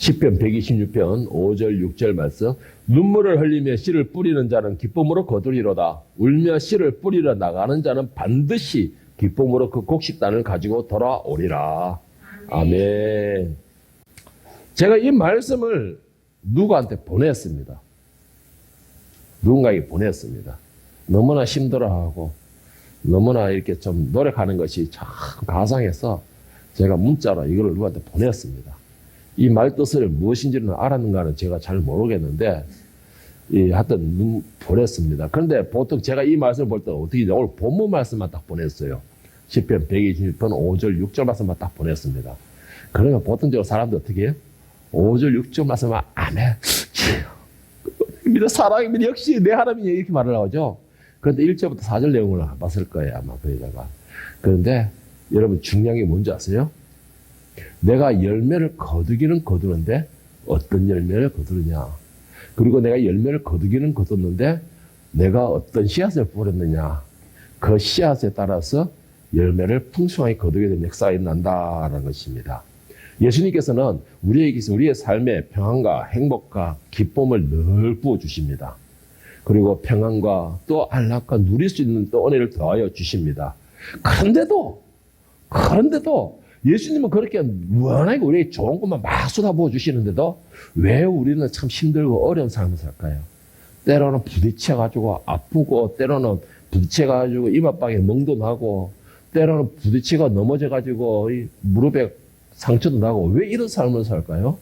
시편 126편 5절 6절 말씀. 눈물을 흘리며 씨를 뿌리는 자는 기쁨으로 거두리로다. 울며 씨를 뿌리러 나가는 자는 반드시 기쁨으로 그 곡식단을 가지고 돌아오리라. 아멘. 제가 이 말씀을 누구한테 보냈습니다. 누군가에게 보냈습니다. 너무나 힘들어하고 너무나 이렇게 좀 노력하는 것이 참 가상해서 제가 문자로 이걸 누구한테 보냈습니다. 이 말뜻을 무엇인지는 알았는가는 제가 잘 모르겠는데 하여튼 보냈습니다. 그런데 보통 제가 이 말씀을 볼 때 어떻게 오늘 본문 말씀만 딱 보냈어요. 시편 126편 5절 6절 말씀만 딱 보냈습니다. 그러면 보통적으로 사람들 어떻게 해요? 5절 6절 말씀만 안 해. 믿어 사랑입니다. 역시 내 하나님이 이렇게 말을 하죠. 그런데 1절부터 4절 내용을 봤을 거예요. 아마 거기다가. 그런데 여러분 중요한 게 뭔지 아세요? 내가 열매를 거두기는 거두는데 어떤 열매를 거두느냐. 그리고 내가 열매를 거두기는 거뒀는데 내가 어떤 씨앗을 뿌렸느냐. 그 씨앗에 따라서 열매를 풍성하게 거두게 되는 역사가 일어난다라는 것입니다. 예수님께서는 우리에게서 우리의 삶에 평안과 행복과 기쁨을 늘 부어주십니다. 그리고 평안과 또 안락과 누릴 수 있는 또 은혜를 더하여 주십니다. 그런데도 예수님은 그렇게 무한하게 우리에게 좋은 것만 막 쏟아부어 주시는데도 왜 우리는 참 힘들고 어려운 삶을 살까요? 때로는 부딪혀가지고 아프고, 때로는 부딪혀가지고 이마방에 멍도 나고, 때로는 부딪혀가 넘어져가지고 무릎에 상처도 나고, 왜 이런 삶을 살까요?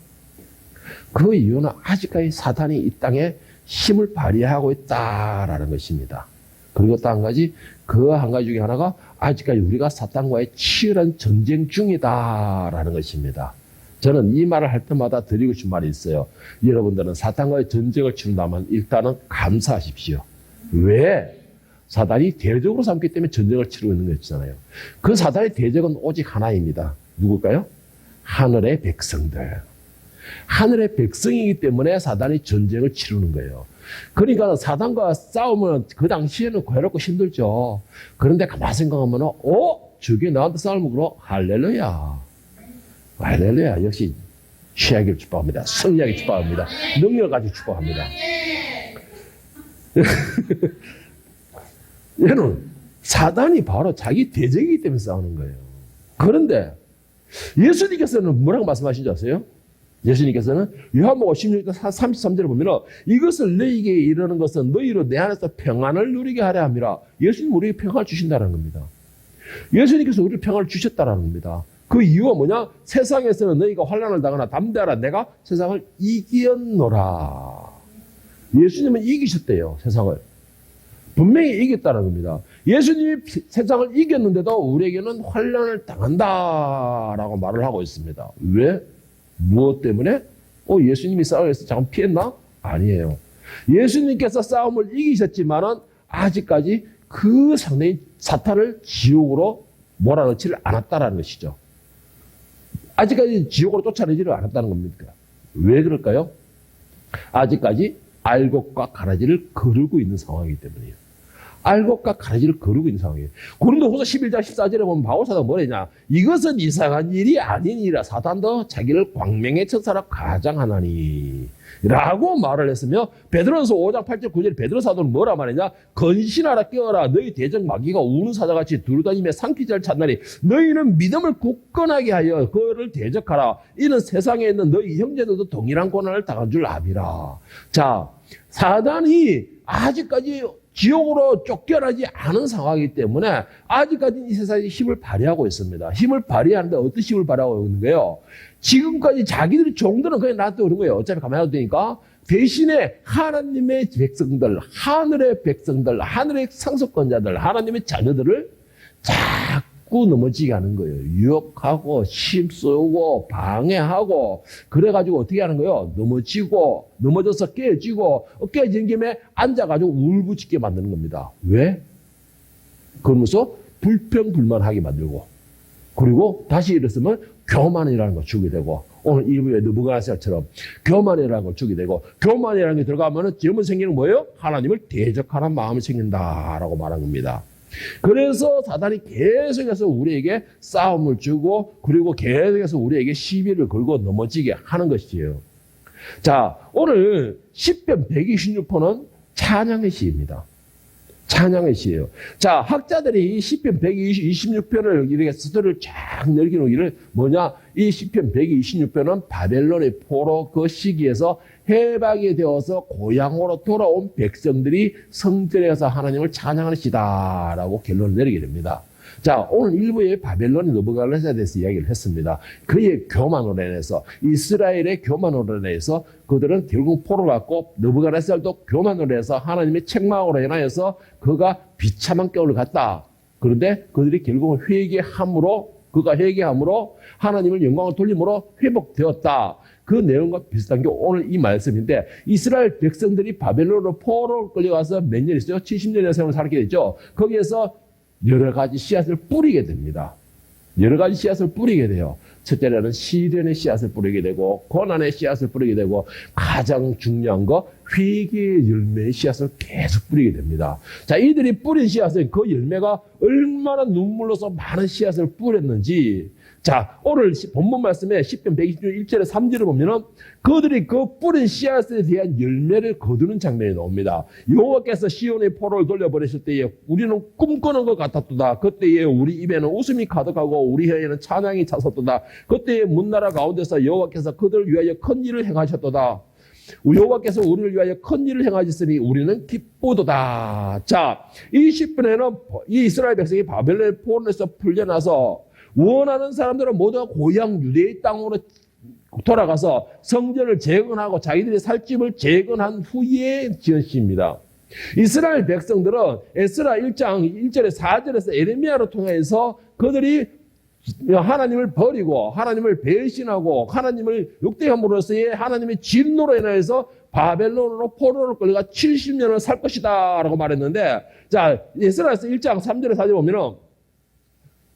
그 이유는 아직까지 사탄이 이 땅에 힘을 발휘하고 있다라는 것입니다. 그리고 또 한 가지, 그 한 가지 중에 하나가 아직까지 우리가 사탄과의 치열한 전쟁 중이다라는 것입니다. 저는 이 말을 할 때마다 드리고 싶은 말이 있어요. 여러분들은 사탄과의 전쟁을 치른다면 일단은 감사하십시오. 왜? 사탄이 대적으로 삼기 때문에 전쟁을 치르고 있는 것이잖아요. 그 사탄의 대적은 오직 하나입니다. 누굴까요? 하늘의 백성들. 하늘의 백성이기 때문에 사탄이 전쟁을 치르는 거예요. 그러니까 사탄과 싸우면 그 당시에는 괴롭고 힘들죠. 그런데 가만히 생각하면 저게 나한테 싸움을 걸어? 할렐루야. 할렐루야. 역시 취하기를 축복합니다. 승리하기 축복합니다. 능력을 가지고 축복합니다. 얘는 사단이 바로 자기 대적이기 때문에 싸우는 거예요. 그런데 예수님께서는 뭐라고 말씀하신 줄 아세요? 예수님께서는 요한복음 16장 33절에 보면 이것을 너희에게 이르는 것은 너희로 내 안에서 평안을 누리게 하려 함이라. 예수님 우리에게 평안을 주신다는 겁니다. 예수님께서 우리에게 평안을 주셨다는 겁니다. 그 이유가 뭐냐? 세상에서는 너희가 환난을 당하나 담대하라. 내가 세상을 이겼노라. 예수님은 이기셨대요. 세상을. 분명히 이겼다는 겁니다. 예수님이 세상을 이겼는데도 우리에게는 환난을 당한다라고 말을 하고 있습니다. 왜? 무엇 때문에? 예수님이 싸움에서 잠깐 피했나? 아니에요. 예수님께서 싸움을 이기셨지만은 아직까지 그 상대인 사탄을 지옥으로 몰아넣지를 않았다라는 것이죠. 아직까지 지옥으로 쫓아내지를 않았다는 겁니까? 왜 그럴까요? 아직까지 알곡과 가라지를 거르고 있는 상황이기 때문이에요. 알곡과 가라지를 거르고 있는 상황이에요. 고린도후서 11장 14절에 보면 바울사도가 뭐랬냐? 이것은 이상한 일이 아니니라. 사탄도 자기를 광명의 천사라 가장하나니 라고 말을 했으며, 베드로전서 5장 8절 9절에 베드로 사도는 뭐라 말했냐? 건신하라 깨어라. 너희 대적 마귀가 우는 사자같이 두루다니며 삼키자를 찾나니 너희는 믿음을 굳건하게 하여 그를 대적하라. 이는 세상에 있는 너희 형제들도 동일한 고난을 당한 줄 압이라. 자, 사단이 아직까지 지옥으로 쫓겨나지 않은 상황이기 때문에 아직까지 이 세상에 힘을 발휘하고 있습니다. 힘을 발휘하는데 어떤 힘을 발휘하고 있는 거예요? 지금까지 자기들이 종들은 그냥 놔두고 그런 거예요. 어차피 가만히 놔도 되니까. 대신에 하나님의 백성들, 하늘의 백성들, 하늘의 상속권자들, 하나님의 자녀들을 자꾸 넘어지게 하는 거예요. 유혹하고 힘쓰고 방해하고 그래가지고 어떻게 하는 거예요? 넘어져서 깨지고 깨진 김에 앉아가지고 울부짖게 만드는 겁니다. 왜? 그러면서 불평불만하게 만들고, 그리고 다시 일어서면 교만이라는 걸 주게 되고, 오늘 일부에 느부갓네살처럼 교만이라는 걸 주게 되고, 교만이라는 게 들어가면은 질문 생기는 뭐예요? 하나님을 대적하는 마음이 생긴다라고 말한 겁니다. 그래서 사단이 계속해서 우리에게 싸움을 주고 그리고 계속해서 우리에게 시비를 걸고 넘어지게 하는 것이에요. 자, 오늘 시편 126편은 찬양의 시입니다. 찬양의 시예요. 자, 학자들이 이 시편 126편을 이렇게 스토리를 쫙 넓혀놓기를 뭐냐? 이 시편 126편은 바벨론의 포로 그 시기에서 해방이 되어서 고향으로 돌아온 백성들이 성전에 가서 하나님을 찬양하는 시다라고 결론을 내리게 됩니다. 자, 오늘 일부에 바벨론의 느부갓네살에 대해서 이야기를 했습니다. 그의 교만으로 인해서, 이스라엘의 교만으로 인해서 그들은 결국 포로를 받고 느부갓네살도 교만으로 해서 하나님의 책망으로 인하여서 그가 비참한 격을 갔다. 그런데 그들이 결국은 그가 회개함으로 하나님을 영광을 돌림으로 회복되었다. 그 내용과 비슷한 게 오늘 이 말씀인데, 이스라엘 백성들이 바벨론으로 포로로 끌려가서 몇 년 있어요? 70년의 세월을 살게 되죠. 거기에서 여러 가지 씨앗을 뿌리게 됩니다. 여러 가지 씨앗을 뿌리게 돼요. 첫째는 시련의 씨앗을 뿌리게 되고, 고난의 씨앗을 뿌리게 되고, 가장 중요한 거 회개의 열매의 씨앗을 계속 뿌리게 됩니다. 자, 이들이 뿌린 씨앗은 그 열매가 얼마나 눈물로서 많은 씨앗을 뿌렸는지, 자, 오늘 본문 말씀에 시편 121절에 3절을 보면은 그들이 그 뿌린 씨앗에 대한 열매를 거두는 장면이 나옵니다. 여호와께서 시온의 포로를 돌려버리실 때에 우리는 꿈꾸는 것 같았도다. 그때에 우리 입에는 웃음이 가득하고 우리 혀에는 찬양이 차섰도다. 그때에 문나라 가운데서 여호와께서 그들을 위하여 큰 일을 행하셨도다. 여호와께서 우리를 위하여 큰 일을 행하셨으니 우리는 기쁘도다. 자, 이 시편에는 이 이스라엘 백성이 바벨론의 포로에서 풀려나서 원하는 사람들은 모두 고향 유대의 땅으로 돌아가서 성전을 재건하고 자기들의 살 집을 재건한 후에 지은 시입니다. 이스라엘 백성들은 에스라 1장 1절에 4절에서 에레미야를 통해서 그들이 하나님을 버리고 하나님을 배신하고 하나님을 욕되함으로써의 하나님의 진노로 인해서 바벨론으로 포로로 끌려가 70년을 살 것이다 라고 말했는데, 자, 에스라에서 1장 3절에 4절에 보면은,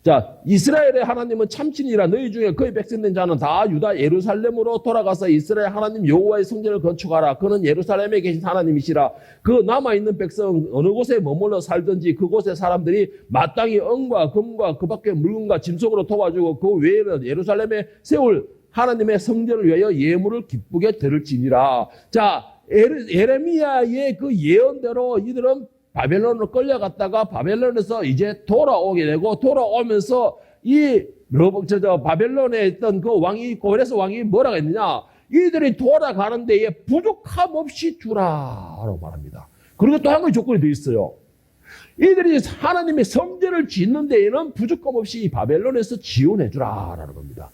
자, 이스라엘의 하나님은 참신이라 너희 중에 그의 백성된 자는 다 유다 예루살렘으로 돌아가서 이스라엘 하나님 여호와의 성전을 건축하라. 그는 예루살렘에 계신 하나님이시라. 그 남아있는 백성 어느 곳에 머물러 살든지 그곳의 사람들이 마땅히 은과 금과 그 밖의 물건과 짐승으로 도와주고 그 외에는 예루살렘에 세울 하나님의 성전을 위하여 예물을 기쁘게 드릴지니라. 자, 예레미야의 그 예언대로 이들은 바벨론으로 끌려갔다가 바벨론에서 이제 돌아오게 되고, 돌아오면서 바벨론에 있던 그 왕이, 고레스 왕이 뭐라고 했느냐? 이들이 돌아가는 데에 부족함 없이 주라라고 말합니다. 그리고 또 한 가지 조건이 더 있어요. 이들이 하나님의 성전을 짓는 데에는 부족함 없이 바벨론에서 지원해 주라라는 겁니다.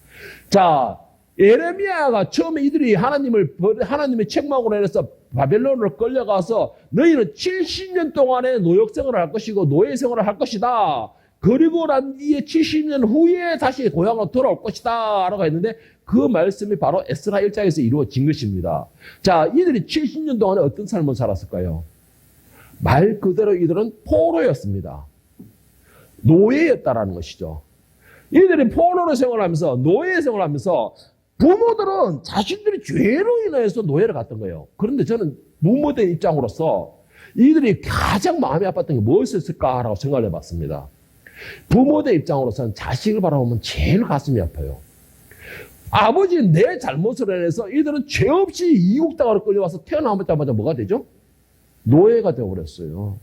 자, 예레미야가 처음에 이들이 하나님의 책망으로 인해서 바벨론으로 끌려가서 너희는 70년 동안의 노역생활을 할 것이고 노예생활을 할 것이다. 그리고 난 뒤에 70년 후에 다시 고향으로 돌아올 것이다 라고 했는데, 그 말씀이 바로 에스라 1장에서 이루어진 것입니다. 자, 이들이 70년 동안에 어떤 삶을 살았을까요? 말 그대로 이들은 포로였습니다. 노예였다라는 것이죠. 이들이 포로로 생활하면서 노예 생활하면서 부모들은 자신들이 죄로 인해서 노예를 갔던 거예요. 그런데 저는 부모된 입장으로서 이들이 가장 마음이 아팠던 게 무엇이었을까라고 생각을 해봤습니다. 부모된 입장으로서는 자식을 바라보면 제일 가슴이 아파요. 아버지 내 잘못으로 인해서 이들은 죄 없이 이국 땅으로 끌려와서 태어나자마자 뭐가 되죠? 노예가 되어버렸어요.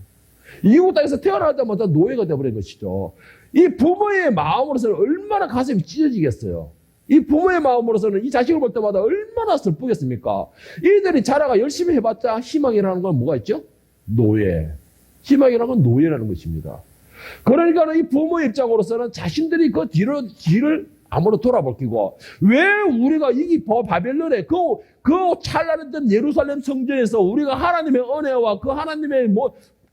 이국 땅에서 태어나자마자 노예가 되어버린 것이죠. 이 부모의 마음으로서는 얼마나 가슴이 찢어지겠어요. 이 부모의 마음으로서는 이 자식을 볼 때마다 얼마나 슬프겠습니까? 이들이 자라가 열심히 해봤자 희망이라는 건 뭐가 있죠? 노예. 희망이라는 건 노예라는 것입니다. 그러니까 이 부모의 입장으로서는 자신들이 그 뒤를 아무로 돌아볼 끼고, 왜 우리가 이 바벨론에 그 찬란했던 예루살렘 성전에서 우리가 하나님의 은혜와 그 하나님의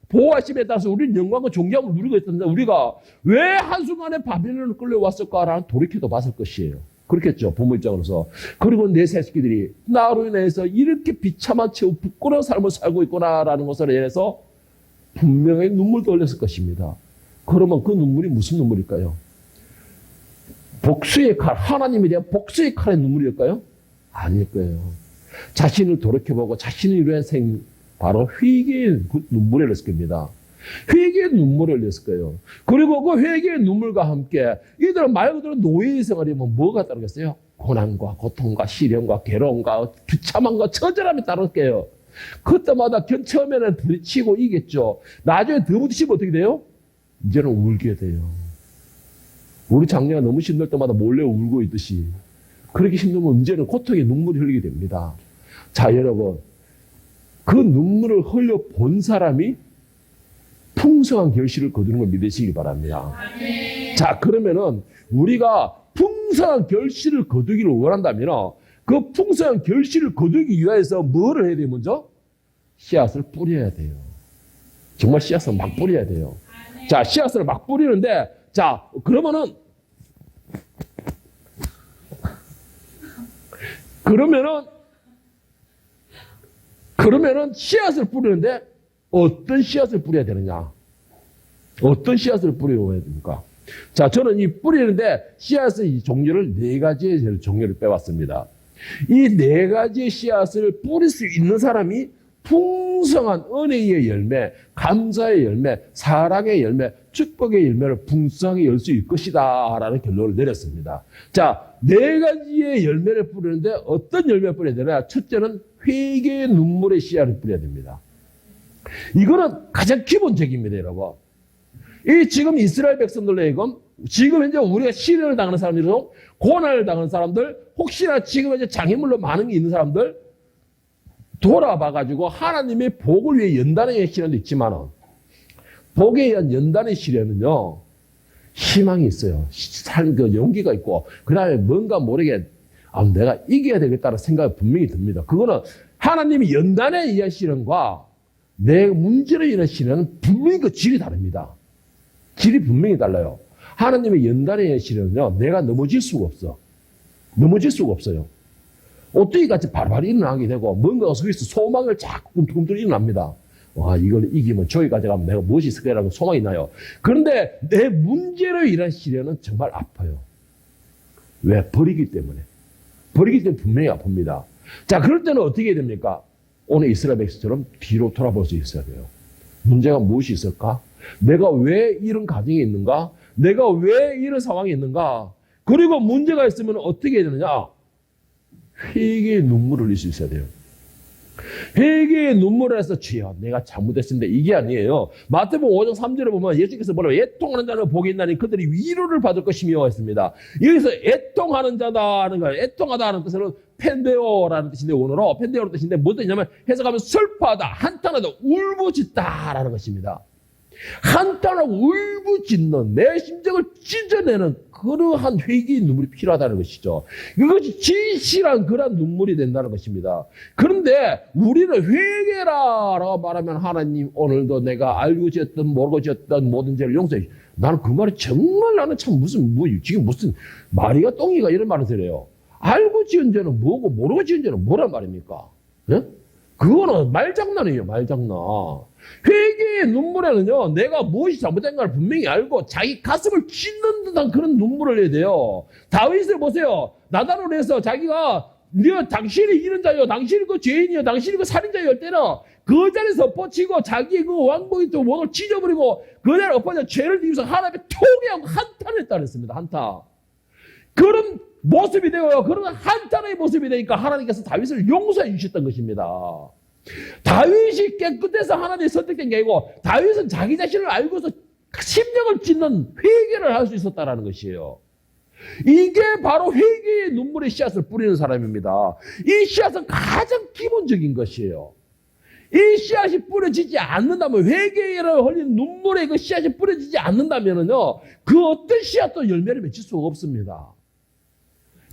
보호하심에 따라서 우리는 영광과 존경을 누리고 있었는데 우리가 왜 한순간에 바벨론을 끌려왔을까라는 돌이켜도 봤을 것이에요. 그렇겠죠, 부모 입장으로서. 그리고 내 새끼들이 나로 인해서 이렇게 비참한 채 부끄러운 삶을 살고 있구나라는 것을 인해서 분명히 눈물도 흘렸을 것입니다. 그러면 그 눈물이 무슨 눈물일까요? 복수의 칼, 하나님에 대한 복수의 칼의 눈물일까요? 아닐 거예요. 자신을 돌이켜보고 자신을 위한 바로 회개의 눈물이 흘렀을 겁니다. 회개의 눈물을 흘렸을 거예요. 그리고 그 회개의 눈물과 함께 이들은 말 그대로 노예의 생활이면 뭐가 따르겠어요? 고난과 고통과 시련과 괴로움과 비참함과 처절함이 따를 거예요. 그때마다 처음에는 부딪히고 이겼죠. 나중에 더 부딪히면 어떻게 돼요? 이제는 울게 돼요. 우리 장녀가 너무 힘들 때마다 몰래 울고 있듯이 그렇게 힘들면 언제는 고통의 눈물이 흘리게 됩니다. 자, 여러분, 그 눈물을 흘려 본 사람이 풍성한 결실을 거두는 걸 믿으시기 바랍니다. 자, 그러면은 우리가 풍성한 결실을 거두기를 원한다면 그 풍성한 결실을 거두기 위해서 뭐를 해야 돼요? 먼저 씨앗을 뿌려야 돼요. 정말 씨앗을 막 뿌려야 돼요. 자, 씨앗을 막 뿌리는데, 자, 그러면은 씨앗을 뿌리는데 어떤 씨앗을 뿌려야 되느냐? 어떤 씨앗을 뿌려야 됩니까? 자, 저는 이 뿌리는데 씨앗의 종류를 4가지의 종류를 빼왔습니다. 이 4가지의 씨앗을 뿌릴 수 있는 사람이 풍성한 은혜의 열매, 감사의 열매, 사랑의 열매, 축복의 열매를 풍성하게 열 수 있을 것이다 라는 결론을 내렸습니다. 자, 4가지의 열매를 뿌리는데 어떤 열매를 뿌려야 되나? 첫째는 회개의 눈물의 씨앗을 뿌려야 됩니다. 이거는 가장 기본적입니다, 여러분. 이 지금 이스라엘 백성들에게 지금 현재 우리가 시련을 당하는 사람들도 고난을 당하는 사람들, 혹시나 지금 현재 장애물로 많은 게 있는 사람들 돌아봐가지고 하나님의 복을 위해 연단의 시련도 있지만 복에 의한 연단의 시련은요 희망이 있어요. 그 용기가 있고 그 다음에 뭔가 모르게 내가 이겨야 되겠다는 생각이 분명히 듭니다. 그거는 하나님이 연단에 의한 시련과 내 문제로 인한 시련은 분명히 그 질이 다릅니다. 질이 분명히 달라요. 하나님의 연단에 의한 시련은요 내가 넘어질 수가 없어. 넘어질 수가 없어요. 어떻게 같이 바로바로 일어나게 되고 뭔가 속에서 소망을 자꾸 꿈틀꿈틀 일어납니다. 와, 이걸 이기면 저기까지 가면 내가 무엇이 있을 거라고 소망이 나요. 그런데 내 문제로 인한 시련은 정말 아파요. 왜? 버리기 때문에. 버리기 때문에 분명히 아픕니다. 자, 그럴 때는 어떻게 해야 됩니까? 오늘 이스라엘 백성처럼 뒤로 돌아볼 수 있어야 돼요. 문제가 무엇이 있을까? 내가 왜 이런 가정에 있는가? 내가 왜 이런 상황에 있는가? 그리고 문제가 있으면 어떻게 해야 되느냐? 회개의 눈물을 흘릴 수 있어야 돼요. 회개의 눈물을 해서 주여 내가 잘못했습니다. 이게 아니에요. 마태복음 5장 3절에 보면 예수께서 뭐라고 애통하는 자는 복이 있나니 그들이 위로를 받을 것이며 했습니다. 여기서 애통하는 자다 하는 거예요. 애통하다 하는 뜻은 펜데오라는 뜻인데 원어로 펜데오라는 뜻인데 무슨 뜻이냐면 해석하면 슬퍼하다, 한탄하다, 울부짖다라는 것입니다. 한탄하고 울부짖는 내 심정을 찢어내는 그러한 회개의 눈물이 필요하다는 것이죠. 이것이 진실한 그런 눈물이 된다는 것입니다. 그런데 우리는 회개라라고 말하면 하나님 오늘도 내가 알고 지었던 모르고 지었던 모든 죄를 용서해. 나는 그 말이 정말 나는 참 지금 무슨 마리가 똥이가 이런 말을 들어요. 알고 지은 죄는 뭐고 모르고 지은 죄는 뭐란 말입니까? 네? 그거는 말장난이에요, 말장난. 회개의 눈물에는요, 내가 무엇이 잘못된가를 분명히 알고 자기 가슴을 찢는 듯한 그런 눈물을 내야 돼요. 다윗을 보세요. 나단으로 해서 자기가 당신이 이런 자요, 당신이 그 죄인이요, 당신이 그 살인자요 할 때는 그 자리에서 엎어치고 자기의 그 왕복이 또 왕을 찢어버리고 그 자리에 엎어져 죄를 지면서 하나님의 통회하고 한탄했다 그랬습니다. 한탄. 그런 모습이 되어요. 그런 한탄의 모습이 되니까 하나님께서 다윗을 용서해 주셨던 것입니다. 다윗이 깨끗해서 하나님이 선택된 게 아니고 다윗은 자기 자신을 알고서 심령을 찢는 회개를 할 수 있었다는 것이에요. 이게 바로 회개의 눈물의 씨앗을 뿌리는 사람입니다. 이 씨앗은 가장 기본적인 것이에요. 이 씨앗이 뿌려지지 않는다면 회개를 흘린 눈물의 그 씨앗이 뿌려지지 않는다면요 그 어떤 씨앗도 열매를 맺을 수가 없습니다.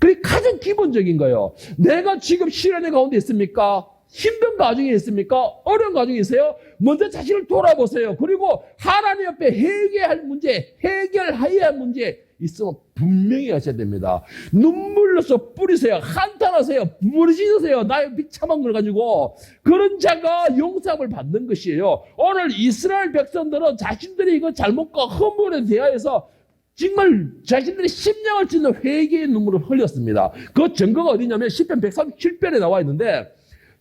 그게 가장 기본적인 거예요. 내가 지금 시련의 가운데 있습니까? 힘든 가정이 있습니까? 어려운 가정이 있어요? 먼저 자신을 돌아보세요. 그리고 하나님 앞에 해결해야 할 문제 있으면 분명히 하셔야 됩니다. 눈물로서 뿌리세요. 한탄하세요. 부르짖으세요. 나의 비참한 걸 가지고. 그런 자가 용서함을 받는 것이에요. 오늘 이스라엘 백성들은 자신들이 이거 잘못과 허물에 대하여서 정말 자신들의 심령을 찢는 회개의 눈물을 흘렸습니다. 그 증거가 어디냐면 시편 137편에 나와 있는데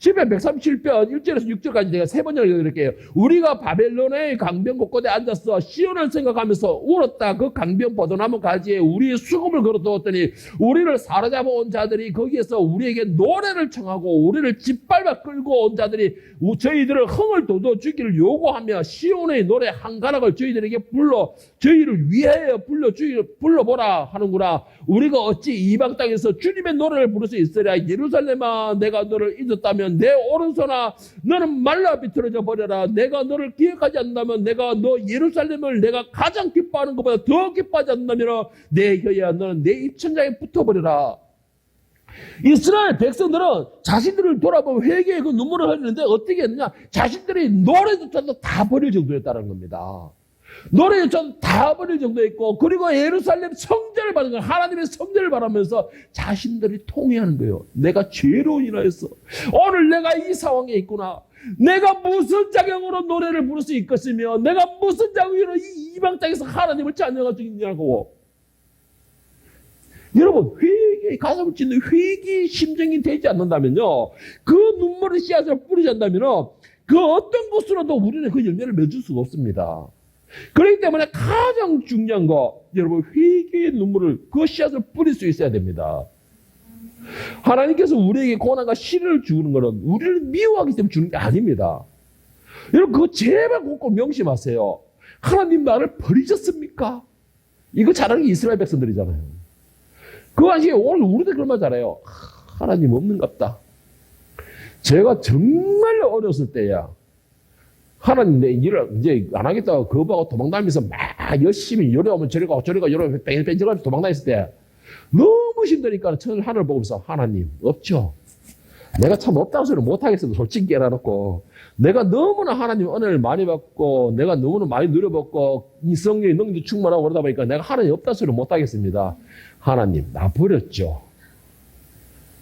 시편 137편 1절에서 6절까지 내가 세 번째로 읽어드릴게요. 우리가 바벨론의 강변 곳곳에 앉아서 시온을 생각하면서 울었다. 그 강변 버드나무 가지에 우리의 수금을 걸어두었더니 우리를 사로잡아 온 자들이 거기에서 우리에게 노래를 청하고 우리를 짓밟아 끌고 온 자들이 저희들을 흥을 돋워주기를 요구하며 시온의 노래 한 가락을 저희들에게 불러 저희를 위하여 불러보라 하는구나. 우리가 어찌 이방 땅에서 주님의 노래를 부를 수 있으랴. 예루살렘아, 내가 너를 잊었다면 내 오른손아 너는 말라 비틀어져 버려라. 내가 너를 기억하지 않는다면 내가 너 예루살렘을 내가 가장 기뻐하는 것보다 더 기뻐하지 않는다면 내 혀야 너는 내 입천장에 붙어버려라. 이스라엘 백성들은 자신들을 돌아보면 회개의 그 눈물을 흘리는데 어떻게 했느냐? 자신들이 노래조차도 다 버릴 정도였다는 겁니다. 노래조차도 다 버릴 정도였고, 그리고 예루살렘 성전을 바라는 거예요. 하나님의 성전을 바라면서 자신들이 통회하는 거예요. 내가 죄로 인하여서 오늘 내가 이 상황에 있구나. 내가 무슨 자격으로 노래를 부를 수 있겠으며 내가 무슨 자격으로 이 이방 땅에서 하나님을 찬양할 수 있냐고. 여러분, 회개의 가슴을 찢는 회개의 심정이 되지 않는다면요, 그 눈물의 씨앗을 뿌리지 않는다면요, 그 어떤 곳으로도 우리는 그 열매를 맺을 수가 없습니다. 그렇기 때문에 가장 중요한 거, 여러분, 회개의 눈물을, 그 씨앗을 뿌릴 수 있어야 됩니다. 하나님께서 우리에게 고난과 시련을 주는 것은 우리를 미워하기 때문에 주는 게 아닙니다. 여러분, 그거 제발 꼭 명심하세요. 하나님 나를 버리셨습니까? 이거 잘하는 게 이스라엘 백성들이잖아요. 그 당시에 오늘 우리도 그런 말 잘해요. 하나님 없는갑다. 제가 정말 어렸을 때야, 하나님 내 일을 이제 안 하겠다고 거부하고 도망다니면서 막 열심히 이리 오면 저리 가고 저리 가고 이리 오면 뺑뺑뺑뺑 도망다녔을 때 너무 힘드니까 천을 하늘 보면서 하나님 없죠. 내가 참 없다고 소리를 못하겠어도 솔직히 깨어놓고 내가 너무나 하나님 은혜를 많이 받고 내가 너무나 많이 누려봤고 이 성령의 능력이 충만하고 그러다 보니까 내가 하나님 없다고 소리를 못하겠습니다. 하나님 나 버렸죠.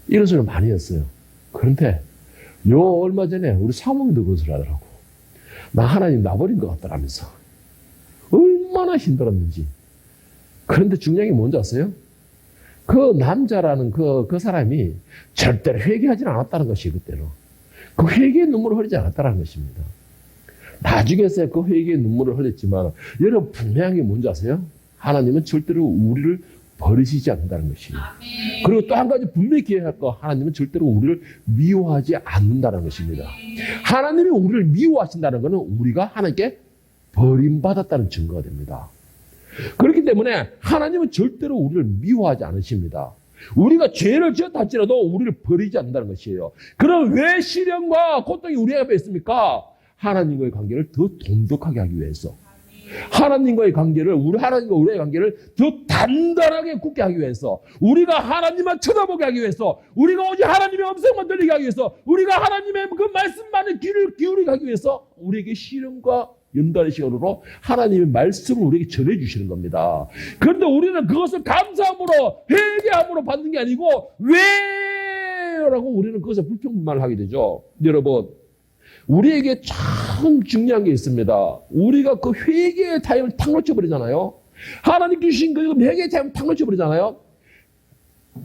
이런 소리를 많이 했어요. 그런데 요 얼마 전에 우리 사모님도 그런 소리 하더라고. 나 하나님 나 버린 것 같더라면서. 얼마나 힘들었는지. 그런데 중요한 게 뭔지 아세요? 그 남자라는 그 사람이 절대로 회개하지 않았다는 것이 그때는. 그 회개의 눈물을 흘리지 않았다는 것입니다. 나중에서 그 회개의 눈물을 흘렸지만 여러분 분명한 게 뭔지 아세요? 하나님은 절대로 우리를 버리시지 않는다는 것이에요. 그리고 또 한 가지 분명히 기억할 거, 하나님은 절대로 우리를 미워하지 않는다는 것입니다. 하나님이 우리를 미워하신다는 것은 우리가 하나님께 버림받았다는 증거가 됩니다. 그렇기 때문에 하나님은 절대로 우리를 미워하지 않으십니다. 우리가 죄를 지었다 할지라도 우리를 버리지 않는다는 것이에요. 그럼 왜 시련과 고통이 우리 앞에 있습니까? 하나님과의 관계를 더 돈독하게 하기 위해서. 하나님과의 관계를, 하나님과 우리의 관계를 더 단단하게 굳게 하기 위해서, 우리가 하나님만 쳐다보게 하기 위해서, 우리가 오직 하나님의 음성만 들리게 하기 위해서, 우리가 하나님의 그 말씀만의 귀를 기울이게 하기 위해서 우리에게 시련과 연단의 시간으로 하나님의 말씀을 우리에게 전해주시는 겁니다. 그런데 우리는 그것을 감사함으로, 회개함으로 받는 게 아니고 왜? 라고 우리는 그것에 불평만을 하게 되죠. 여러분, 우리에게 참 중요한 게 있습니다. 우리가 그 회개의 타임을 탁 놓쳐버리잖아요. 하나님 주신 그 회개의 타임을 탁 놓쳐버리잖아요.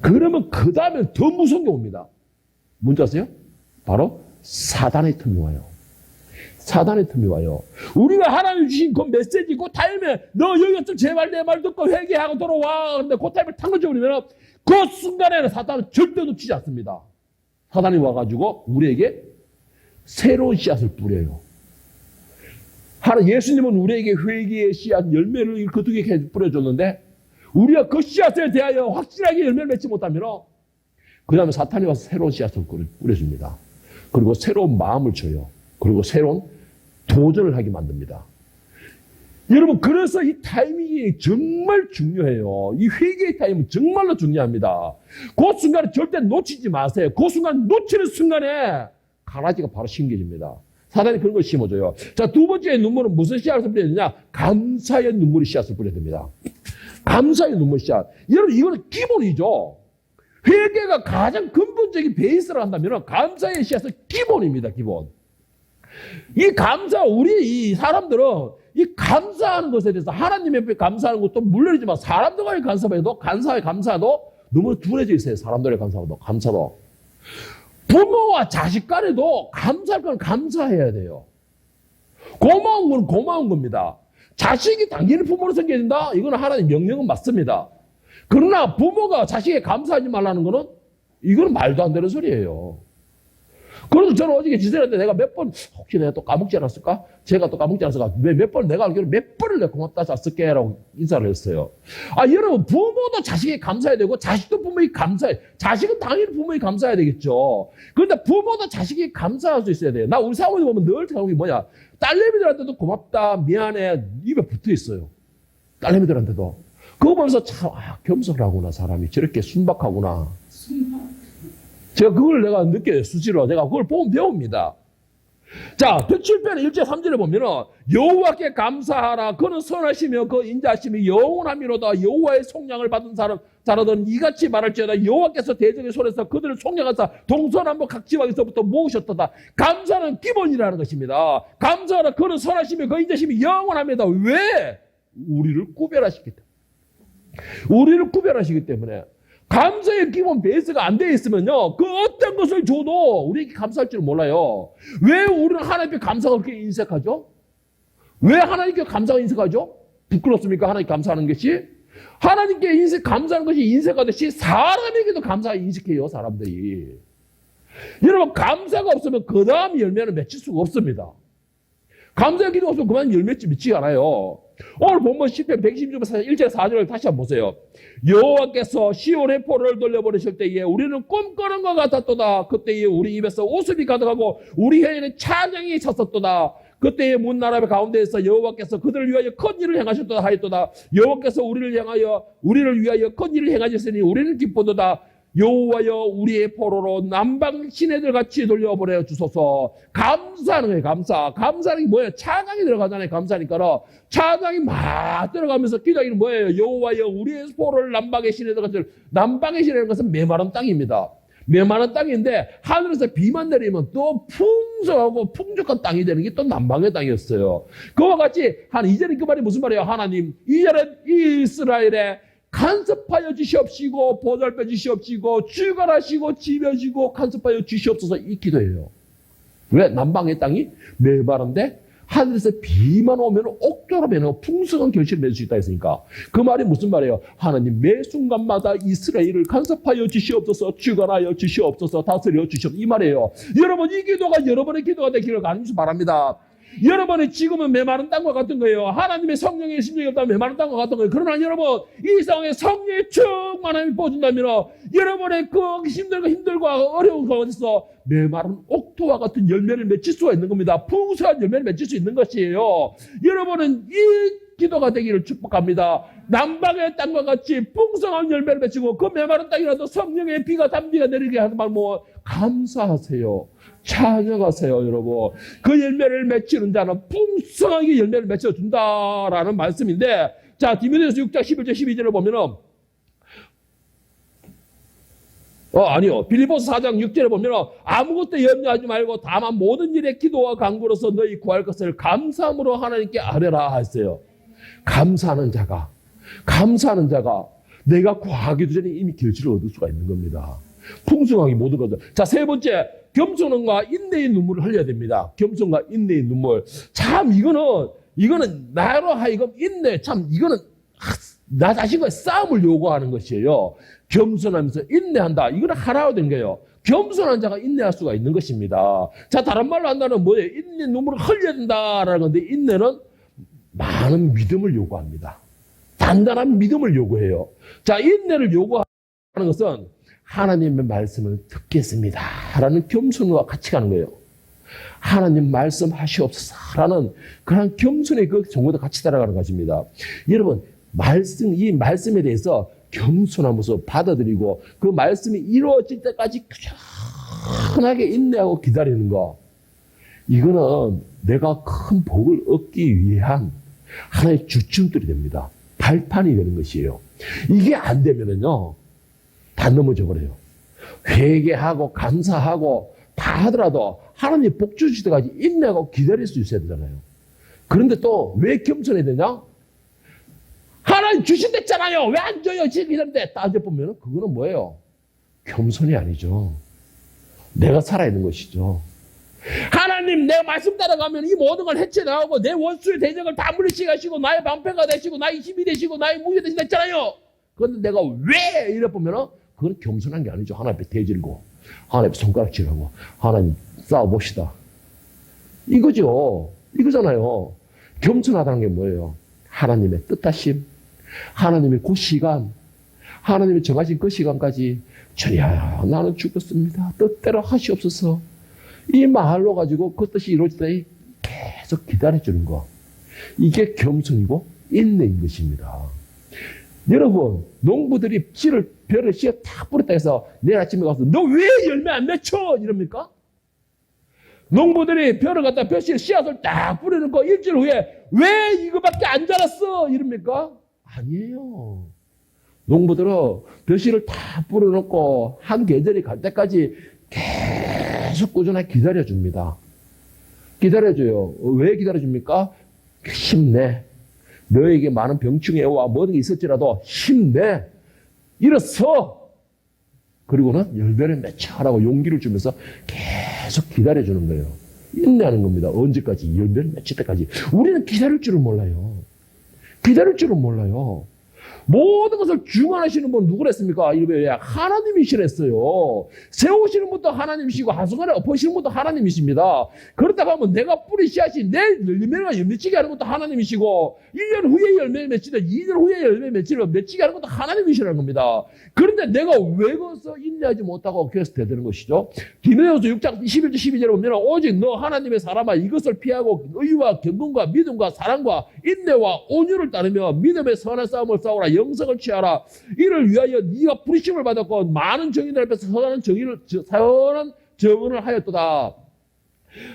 그러면 그 다음에 더 무서운 게 옵니다. 뭔지 아세요? 바로 사단의 틈이 와요. 사단의 틈이 와요. 우리가 하나님 주신 그 메시지, 그 타임에 너 여기 좀 제발 내 말 듣고 회개하고 돌아와. 근데 그 타임을 탁 놓쳐버리면 그 순간에는 사단은 절대 놓치지 않습니다. 사단이 와가지고 우리에게 새로운 씨앗을 뿌려요. 예수님은 우리에게 회개의 씨앗 열매를 거두게 뿌려줬는데 우리가 그 씨앗에 대하여 확실하게 열매를 맺지 못하면 그 다음에 사탄이 와서 새로운 씨앗을 뿌려줍니다. 그리고 새로운 마음을 줘요. 그리고 새로운 도전을 하게 만듭니다. 여러분, 그래서 이 타이밍이 정말 중요해요. 이 회개의 타이밍은 정말로 중요합니다. 그 순간에 절대 놓치지 마세요. 그 순간 놓치는 순간에 가라지가 바로 심겨집니다. 사단이 그런 걸 심어줘요. 자, 두 번째 눈물은 무슨 씨앗을 뿌려야 되냐? 감사의 눈물이 씨앗을 뿌려야 됩니다. 감사의 눈물 씨앗. 여러분, 이거는 기본이죠. 회개가 가장 근본적인 베이스를 한다면 감사의 씨앗은 기본입니다. 기본. 이 감사, 우리 이 사람들은 이 감사하는 것에 대해서 하나님 앞에 감사하는 것도 물론이지만 사람들과의 감사도 너무 둔해져 있어요. 사람들의 감사도. 부모와 자식 간에도 감사할 건 감사해야 돼요. 고마운 건 고마운 겁니다. 자식이 당연히 부모를 섬겨야 된다? 이거는 하나님 명령은 맞습니다. 그러나 부모가 자식에게 감사하지 말라는 거는 이거는 말도 안 되는 소리예요. 그래서 저는 어저께 지선한테 내가 몇 번, 혹시 내가 또 까먹지 않았을까? 제가 또 까먹지 않았을까? 몇 번, 내가 알기로 몇 번을 내가 고맙다 잤을게 라고 인사를 했어요. 여러분, 부모도 자식에게 감사해야 되고, 자식도 부모에게 감사해. 자식은 당연히 부모에게 감사해야 되겠죠. 그런데 부모도 자식에게 감사할 수 있어야 돼요. 나 우리 사모님 보면 늘 생각하는 게 뭐냐? 딸내미들한테도 고맙다, 미안해, 입에 붙어 있어요. 딸내미들한테도. 그거 보면서 참, 겸손하구나, 사람이. 저렇게 순박하구나. 제가 그걸 내가 느껴요, 수시로. 제가 그걸 보면 배웁니다. 자, 107편의 1절 3절에 보면은, 여호와께 감사하라. 그는 선하시며 그 인자하심이 영원함이로다. 여호와의 속량을 받은 자라든 이같이 말할지어다. 여호와께서 대적의 손에서 그들을 속량하사 동서남북 각 지방에서부터 모으셨도다. 감사는 기본이라는 것입니다. 감사하라. 그는 선하시며 그 인자하심이 영원함이다. 왜? 우리를 구별하시기 때문에. 우리를 구별하시기 때문에. 감사의 기본 베이스가 안 되어 있으면요, 그 어떤 것을 줘도 우리에게 감사할 줄 몰라요. 왜 우리는 하나님께 감사가 그렇게 인색하죠? 왜 하나님께 감사가 인색하죠? 부끄럽습니까? 하나님께 감사하는 것이? 하나님께 감사하는 것이 인색하듯이 사람에게도 감사가 인색해요, 사람들이. 여러분, 감사가 없으면 그 다음 열매는 맺힐 수가 없습니다. 감사의 기도가 없으면 그만 열매치 맺지 않아요. 오늘 본문 10편 116편 1절 4절을 다시 한번 보세요. 여호와께서 시온의 포로를 돌려버리실 때에 우리는 꿈꾸는 것 같았도다. 그때에 우리 입에서 웃음이 가득하고 우리 혀에는 찬양이 찼었도다. 그때에 문나라의 가운데에서 여호와께서 그들을 위하여 큰 일을 행하셨도다 하였도다. 여호와께서 우리를 위하여 큰 일을 행하셨으니 우리는 기쁘도다. 여호와여 우리의 포로로 남방 시내들 같이 돌려보내 주소서. 감사하는 거예요. 감사하는 게 뭐예요? 찬양이 들어가잖아요. 감사하니까. 찬양이 막 들어가면서 기도하기는 뭐예요? 여호와여 우리의 포로를 남방의 시내들 같이. 남방의 시내라는 것은 메마른 땅입니다. 메마른 땅인데 하늘에서 비만 내리면 또 풍성하고 풍족한 땅이 되는 게 또 남방의 땅이었어요. 그와 같이 한 이전에 그 말이 무슨 말이에요? 하나님 이전에 이스라엘에 간섭하여 주시옵시고 보살펴 주시옵시고 주관하시고 지켜주시고 간섭하여 주시옵소서. 이 기도예요. 왜? 남방의 땅이 메마른데 하늘에서 비만 오면 옥조로 변하고 풍성한 결실을 맺을 수 있다 했으니까 그 말이 무슨 말이에요? 하나님 매 순간마다 이스라엘을 간섭하여 주시옵소서, 주관하여 주시옵소서, 다스려 주시옵소서. 이 말이에요. 여러분, 이 기도가 여러분의 기도가 되기를 간절히 바랍니다. 여러분이 지금은 메마른 땅과 같은 거예요. 하나님의 성령의 심령이 없다면 메마른 땅과 같은 거예요. 그러나 여러분, 이 상황에 성령의 충만함이 부어준다면 여러분의 그 힘들고 어려운 가운데서 메마른 옥토와 같은 열매를 맺을 수가 있는 겁니다. 풍성한 열매를 맺을 수 있는 것이에요. 여러분은 이 기도가 되기를 축복합니다. 남방의 땅과 같이 풍성한 열매를 맺히고 그 메마른 땅이라도 성령의 비가 단비가 내리게 하는 말 감사하세요. 찬양하세요, 여러분. 그 열매를 맺히는 자는 풍성하게 열매를 맺혀준다라는 말씀인데, 자, 디모데후서 6장 11절 12절을 보면은, 빌립보서 4장 6절에 보면은, 아무것도 염려하지 말고 다만 모든 일에 기도와 간구로서 너희 구할 것을 감사함으로 하나님께 아뢰라 했어요. 감사하는 자가 내가 구하기도 전에 이미 결실을 얻을 수가 있는 겁니다. 풍성하게 모든 것들. 자, 세 번째, 겸손과 인내의 눈물을 흘려야 됩니다. 겸손과 인내의 눈물. 참, 이거는 나로 하여금 이거는 나 자신과의 싸움을 요구하는 것이에요. 겸손하면서 인내한다. 이거는 하나가 된 거예요. 겸손한 자가 인내할 수가 있는 것입니다. 자, 다른 말로 한다면 뭐예요? 인내 눈물을 흘려야 된다라는 건데, 인내는 많은 믿음을 요구합니다. 단단한 믿음을 요구해요. 자, 인내를 요구하는 것은 하나님의 말씀을 듣겠습니다 라는 겸손과 같이 가는 거예요. 하나님 말씀하시옵소서라는 그런 겸손의 그 정보도 같이 따라가는 것입니다. 여러분, 이 말씀에 대해서 겸손하면서 받아들이고 그 말씀이 이루어질 때까지 편하게 인내하고 기다리는 거, 이거는 내가 큰 복을 얻기 위한 하나의 주춤돌이 됩니다. 발판이 되는 것이에요. 이게 안 되면은요, 다 넘어져 버려요. 회개하고 감사하고 다 하더라도 하나님 복 주실 때까지 인내하고 기다릴 수 있어야 되잖아요. 그런데 또 왜 겸손해야 되냐? 하나님 주신댔잖아요. 왜 안 줘요? 지금 기다리는데 따져보면 그거는 뭐예요? 겸손이 아니죠. 내가 살아있는 것이죠. 하나님, 내 말씀 따라가면 이 모든 걸 해쳐나가고 내 원수의 대적을 다 물리치게 나의 방패가 되시고 나의 힘이 되시고 나의 무기가 되신다 했잖아요. 그런데 내가 왜 이래 보면은 그건 겸손한 게 아니죠. 하나님 앞에 대질고 하나님 앞에 손가락질하고 하나님 싸워봅시다. 이거죠. 이거잖아요. 겸손하다는 게 뭐예요? 하나님의 뜻하심, 하나님의 그 시간, 하나님이 정하신 그 시간까지 주야 나는 죽었습니다. 뜻대로 하시옵소서. 이 말로 가지고 그 뜻이 이루어질 때 계속 기다려주는 거. 이게 겸손이고 인내인 것입니다. 여러분, 농부들이 벼를 씨에 탁 뿌렸다 해서 내일 아침에 가서 너 왜 열매 안 맺혀? 이럽니까? 농부들이 벼를 갖다 벼씨에 씨앗을 딱 뿌리는 거 일주일 후에 왜 이거밖에 안 자랐어? 이럽니까? 아니에요. 농부들은 벼씨를 다 뿌려놓고 한 계절이 갈 때까지 계속 꾸준하게 기다려줍니다. 기다려줘요. 왜 기다려줍니까? 힘내. 너에게 많은 병충해와 모든 게 있을지라도 힘내. 일어서. 그리고는 열매를 맺혀라고 용기를 주면서 계속 기다려주는 거예요. 인내하는 겁니다. 언제까지? 열매를 맺힐 때까지. 우리는 기다릴 줄은 몰라요. 기다릴 줄은 몰라요. 모든 것을 중원하시는 분 누구랬습니까? 하나님이시랬어요. 세우시는 분도 하나님이시고 하수간에 엎으시는 분도 하나님이십니다. 그렇다고 하면 내가 뿌리 씨앗이 내 열매가 맺히게 하는 것도 하나님이시고 1년 후에 열매 맺히다 2년 후에 열매 맺히게 하는 것도 하나님이시라는 겁니다. 그런데 내가 왜 거기서 인내하지 못하고 계속 되는 것이죠? 디모데후서 6장 11절 12절에 보면 오직 너 하나님의 사람아 이것을 피하고 의와 경건과 믿음과 사랑과 인내와 온유를 따르며 믿음의 선한 싸움을 싸우라. 영성을 취하라. 이를 위하여 네가 부르심을 받았고 많은 정인들 앞에서 선한 정언을 하였도다.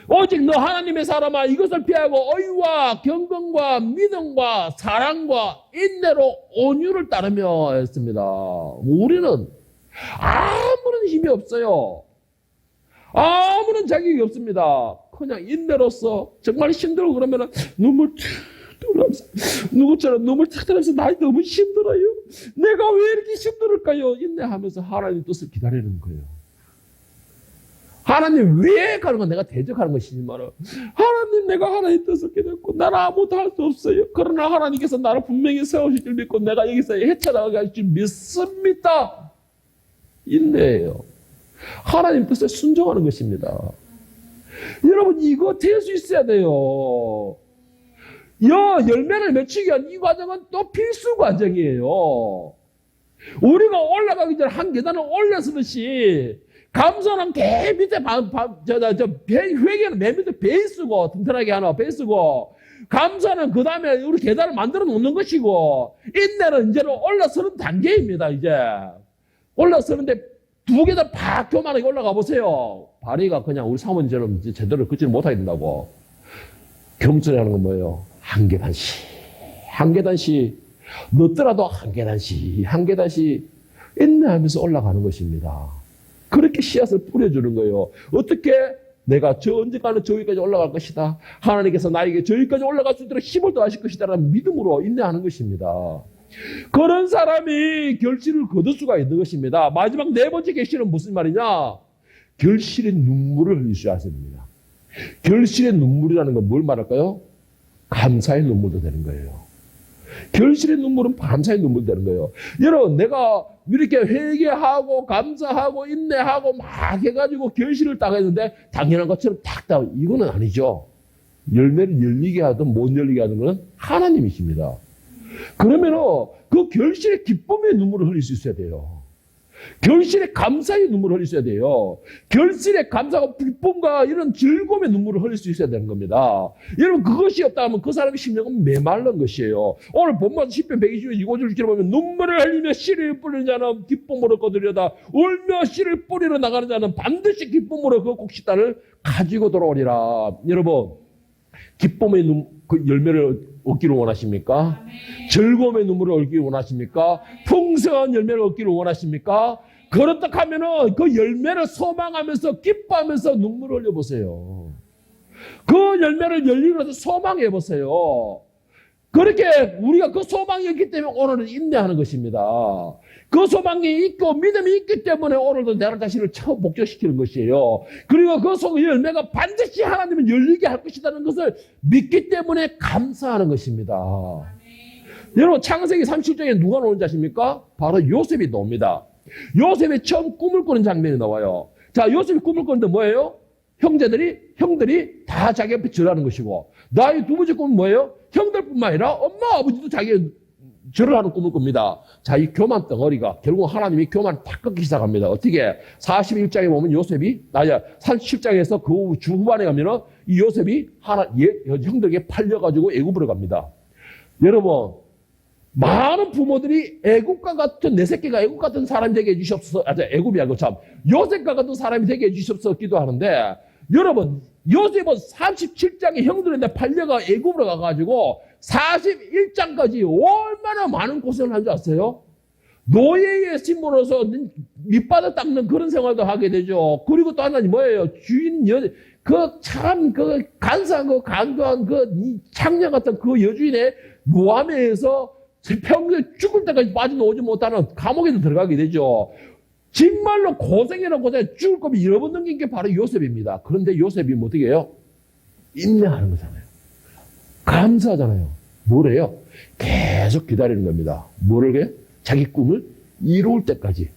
오직 너 하나님의 사람아 이것을 피하고 의와 경건과 믿음과 사랑과 인내로 온유를 따르며 했습니다. 우리는 아무런 힘이 없어요. 아무런 자격이 없습니다. 그냥 인내로서 정말 힘들고 그러면 눈물 누구처럼 눈물 탁 흘리면서 나 너무 힘들어요. 내가 왜 이렇게 힘들을까요? 인내하면서 하나님 뜻을 기다리는 거예요. 하나님 왜 가는 건 내가 대적하는 것이지만 하나님 내가 하나님 뜻을 기다렸고 나는 아무것도 할 수 없어요. 그러나 하나님께서 나를 분명히 세우실 줄 믿고 내가 여기서 헤쳐나가게 할 줄 믿습니다. 인내예요. 하나님 뜻에 순종하는 것입니다. 여러분 이거 될 수 있어야 돼요. 열매를 맺히기 위한 이 과정은 또 필수 과정이에요. 우리가 올라가기 전에 한 계단을 올려서듯이 감사는 개 밑에 회계는 맨 밑에 베이스고 튼튼하게 하나 베이스고 감사는 그 다음에 우리 계단을 만들어 놓는 것이고 인내는 이제는 올라서는 단계입니다. 이제 올라서는데 두 계단 팍 교만하게 올라가 보세요. 발이가 그냥 우리 사모님처럼 제대로 걷지를 못하게 된다고. 겸손히 하는 건 뭐예요? 한 계단씩, 한 계단씩, 늦더라도 한 계단씩, 한 계단씩 인내하면서 올라가는 것입니다. 그렇게 씨앗을 뿌려주는 거예요. 어떻게? 내가 언젠가는 저기까지 올라갈 것이다. 하나님께서 나에게 저기까지 올라갈 수 있도록 힘을 더하실 것이다. 라는 믿음으로 인내하는 것입니다. 그런 사람이 결실을 거둘 수가 있는 것입니다. 마지막 네 번째 결실은 무슨 말이냐? 결실의 눈물을 흘릴 수 있어야 됩니다. 결실의 눈물이라는 건 뭘 말할까요? 감사의 눈물도 되는 거예요. 결실의 눈물은 감사의 눈물도 되는 거예요. 여러분, 내가 이렇게 회개하고 감사하고 인내하고 막 해가지고 결실을 딱 했는데 당연한 것처럼 딱 이거는 아니죠. 열매를 열리게 하든 못 열리게 하는 것은 하나님이십니다. 그러면은 그 결실의 기쁨의 눈물을 흘릴 수 있어야 돼요. 결실의 감사의 눈물을 흘릴 수 있어야 돼요. 결실의 감사가 기쁨과 이런 즐거움의 눈물을 흘릴 수 있어야 되는 겁니다. 여러분 그것이 없다 하면 그 사람의 심령은 메말른 것이에요. 오늘 본문 10편 122절 보면 눈물을 흘리며 씨를 뿌리는 자는 기쁨으로 거두려다 울며 씨를 뿌리러 나가는 자는 반드시 기쁨으로 그 곡식단을 가지고 돌아오리라. 여러분 기쁨의 그 열매를 얻기를 원하십니까? 즐거움의 눈물을 얻기를 원하십니까? 풍성한 열매를 얻기를 원하십니까? 그렇다 하면은 그 열매를 소망하면서 기뻐하면서 눈물을 흘려보세요. 그 열매를 열리면서 소망해보세요. 그렇게 우리가 그 소망이 있기 때문에 오늘은 인내하는 것입니다. 그 소망이 있고 믿음이 있기 때문에 오늘도 내 자신을 처음 목적시키는 것이에요. 그리고 그 속 열매가 반드시 하나님은 열리게 할 것이라는 것을 믿기 때문에 감사하는 것입니다. 여러분 창세기 37장에 누가 나오는지 아십니까? 바로 요셉이 나옵니다. 요셉이 처음 꿈을 꾸는 장면이 나와요. 자, 요셉이 꿈을 꾸는데 뭐예요? 형들이 다 자기 앞에 절하는 것이고, 나의 두 번째 꿈은 뭐예요? 형들뿐만 아니라 엄마, 아버지도 자기 절을 하는 꿈을 꿉니다. 자, 이 교만 덩어리가 결국 하나님이 교만을 다 꺾기 시작합니다. 어떻게? 41장에 보면 요셉이, 37장에서 그 주 후반에 가면은 이 요셉이 형들에게 팔려가지고 애굽으로 갑니다. 여러분, 많은 부모들이 애굽과 같은, 내 새끼가 애굽 같은 사람이 되게 해주시옵소서. 애굽이 아니고 참, 요셉과 같은 사람이 되게 해주시옵소서 기도하는데, 여러분, 요셉은 37장에 형들한테 팔려가 애굽으로 가가지고 41장까지 얼마나 많은 고생을 한 줄 아세요? 노예의 신분으로서 밑바닥 닦는 그런 생활도 하게 되죠. 그리고 또 하나는 뭐예요? 그 간사한 간도한 창녀 같은 그 여주인의 모함에서 평생 죽을 때까지 빠져나오지 못하는 감옥에도 들어가게 되죠. 정말로 고생이라는 고생, 죽을 거면 잃어버린 게 바로 요셉입니다. 그런데 요셉이 뭐 어떻게 해요? 인내하는 거잖아요. 감사하잖아요. 뭐래요? 계속 기다리는 겁니다. 뭐를 해? 자기 꿈을 이루을 때까지.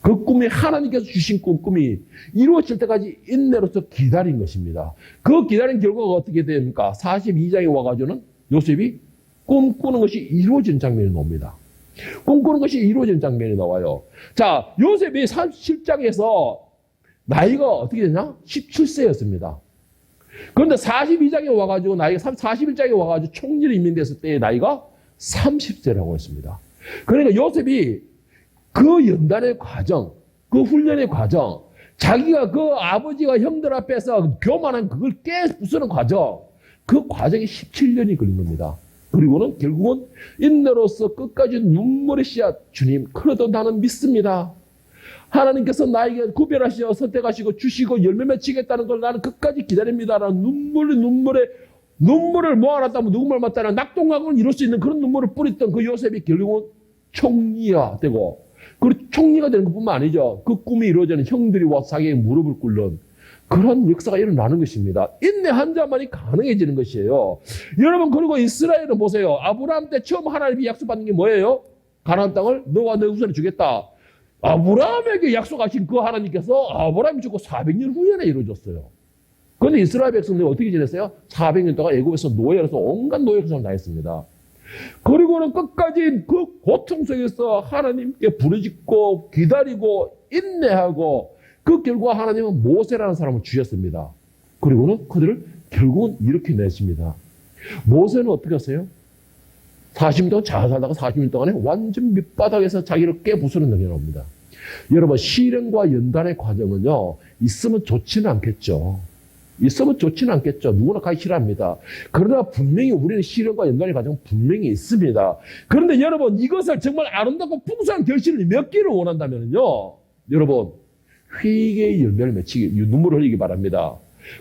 그 꿈이 하나님께서 주신 꿈이 이루어질 때까지 인내로서 기다린 것입니다. 그 기다린 결과가 어떻게 됩니까? 42장에 와가지고는 요셉이 꿈꾸는 것이 이루어지는 장면이 나옵니다. 꿈꾸는 것이 이루어지는 장면이 나와요. 자, 요셉이 37장에서 나이가 어떻게 되냐? 17세였습니다. 그런데 42장에 와가지고 나이가 41장에 와가지고 총리로 임명됐을 때의 나이가 30세라고 했습니다. 그러니까 요셉이 그 연단의 과정, 그 훈련의 과정, 자기가 그 아버지와 형들 앞에서 교만한 그걸 깨부수는 과정, 그 과정이 17년이 걸린 겁니다. 그리고는 결국은 인내로서 끝까지 눈물의 씨앗, 주님, 그래도 나는 믿습니다. 하나님께서 나에게 구별하시어 선택하시고 주시고 열매 맺히겠다는 걸 나는 끝까지 기다립니다. 라는 눈물을 모아놨다면 누구말 맞다나 낙동강을 이룰 수 있는 그런 눈물을 뿌렸던 그 요셉이 결국은 총리가 되고, 그리고 총리가 되는 것뿐만 아니죠. 그 꿈이 이루어지는 형들이 와서 자기의 무릎을 꿇는 그런 역사가 일어나는 것입니다. 인내 한 자만이 가능해지는 것이에요. 여러분, 그리고 이스라엘은 보세요. 아브라함 때 처음 하나님이 약속받는 게 뭐예요? 가나안 땅을 너와 내 후손에 주겠다. 아브라함에게 약속하신 그 하나님께서 아브라함이 죽고 400년 후에 이루어졌어요. 그런데 이스라엘 백성들이 어떻게 지냈어요? 400년 동안 애굽에서 노예로서 온갖 노예 생활을 다 했습니다. 그리고는 끝까지 그 고통 속에서 하나님께 부르짖고 기다리고 인내하고 그 결과 하나님은 모세라는 사람을 주셨습니다. 그리고는 그들을 결국은 이렇게 내십니다. 모세는 어떻게 하세요? 40년 동안 잘 살다가 40년 동안에 완전 밑바닥에서 자기를 깨부수는 능력이 옵니다. 여러분, 시련과 연단의 과정은요, 있으면 좋지는 않겠죠. 누구나 가기 싫어합니다. 그러나 분명히 우리는 시련과 연단의 과정은 분명히 있습니다. 그런데 여러분, 이것을 정말 아름답고 풍성한 결실을 맺기를 원한다면요, 여러분, 회개의 열매를 맺히기, 눈물을 흘리기 바랍니다.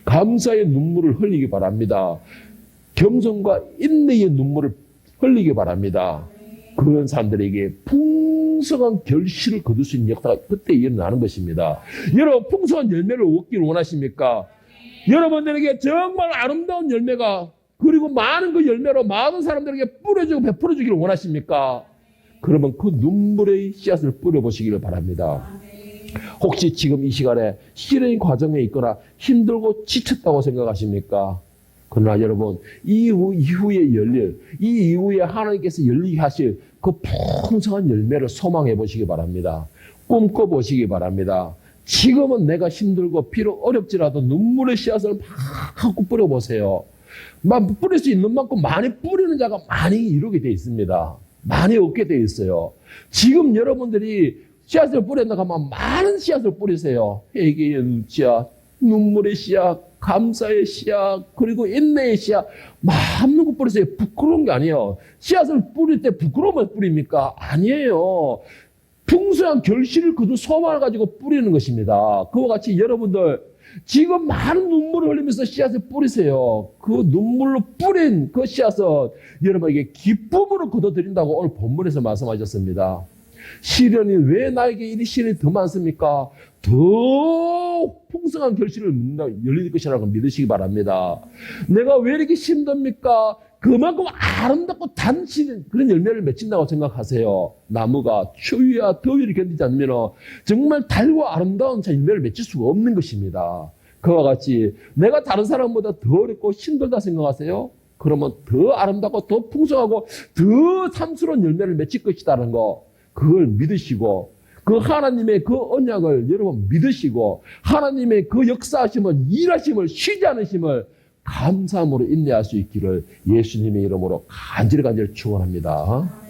감사의 눈물을 흘리기 바랍니다. 겸손과 인내의 눈물을 흘리기 바랍니다. 그런 사람들에게 풍성한 결실을 거둘 수 있는 역사가 그때 일어나는 것입니다. 여러분, 풍성한 열매를 얻기를 원하십니까? 여러분들에게 정말 아름다운 열매가, 그리고 많은 그 열매로 많은 사람들에게 뿌려주고 베풀어주기를 원하십니까? 그러면 그 눈물의 씨앗을 뿌려보시기를 바랍니다. 혹시 지금 이 시간에 시련의 과정에 있거나 힘들고 지쳤다고 생각하십니까? 그러나 여러분, 이후에 열릴, 이 이후에 하나님께서 열리게 하실 그 풍성한 열매를 소망해 보시기 바랍니다. 꿈꿔 보시기 바랍니다. 지금은 내가 힘들고 비록 어렵지라도 눈물의 씨앗을 막 하고 뿌려보세요. 막 뿌릴 수 있는 만큼 많이 뿌리는 자가 많이 이루게 되어 있습니다. 많이 얻게 되어 있어요. 지금 여러분들이 씨앗을 뿌린다고 하면 많은 씨앗을 뿌리세요. 회개의 씨앗, 눈물의 씨앗, 감사의 씨앗, 그리고 인내의 씨앗, 마음껏 거 뿌리세요. 부끄러운 게 아니에요. 씨앗을 뿌릴 때 부끄러움을 뿌립니까? 아니에요. 풍성한 결실을 거둔 소망을 가지고 뿌리는 것입니다. 그와 같이 여러분들 지금 많은 눈물을 흘리면서 씨앗을 뿌리세요. 그 눈물로 뿌린 그 씨앗은 여러분에게 기쁨으로 거둬들인다고 오늘 본문에서 말씀하셨습니다. 시련이 왜 나에게 이 시련이 더 많습니까? 더 풍성한 결실을 열릴 것이라고 믿으시기 바랍니다. 내가 왜 이렇게 힘듭니까? 그만큼 아름답고 단신 그런 열매를 맺힌다고 생각하세요. 나무가 추위와 더위를 견디지 않으면 정말 달고 아름다운 열매를 맺힐 수가 없는 것입니다. 그와 같이 내가 다른 사람보다 더 어렵고 힘들다 생각하세요? 그러면 더 아름답고 더 풍성하고 더 참스러운 열매를 맺힐 것이라는 거, 그걸 믿으시고 그 하나님의 그 언약을 여러분 믿으시고 하나님의 그 역사하심을, 일하심을, 쉬지 않으심을 감사함으로 인내할 수 있기를 예수님의 이름으로 간절히 축원합니다.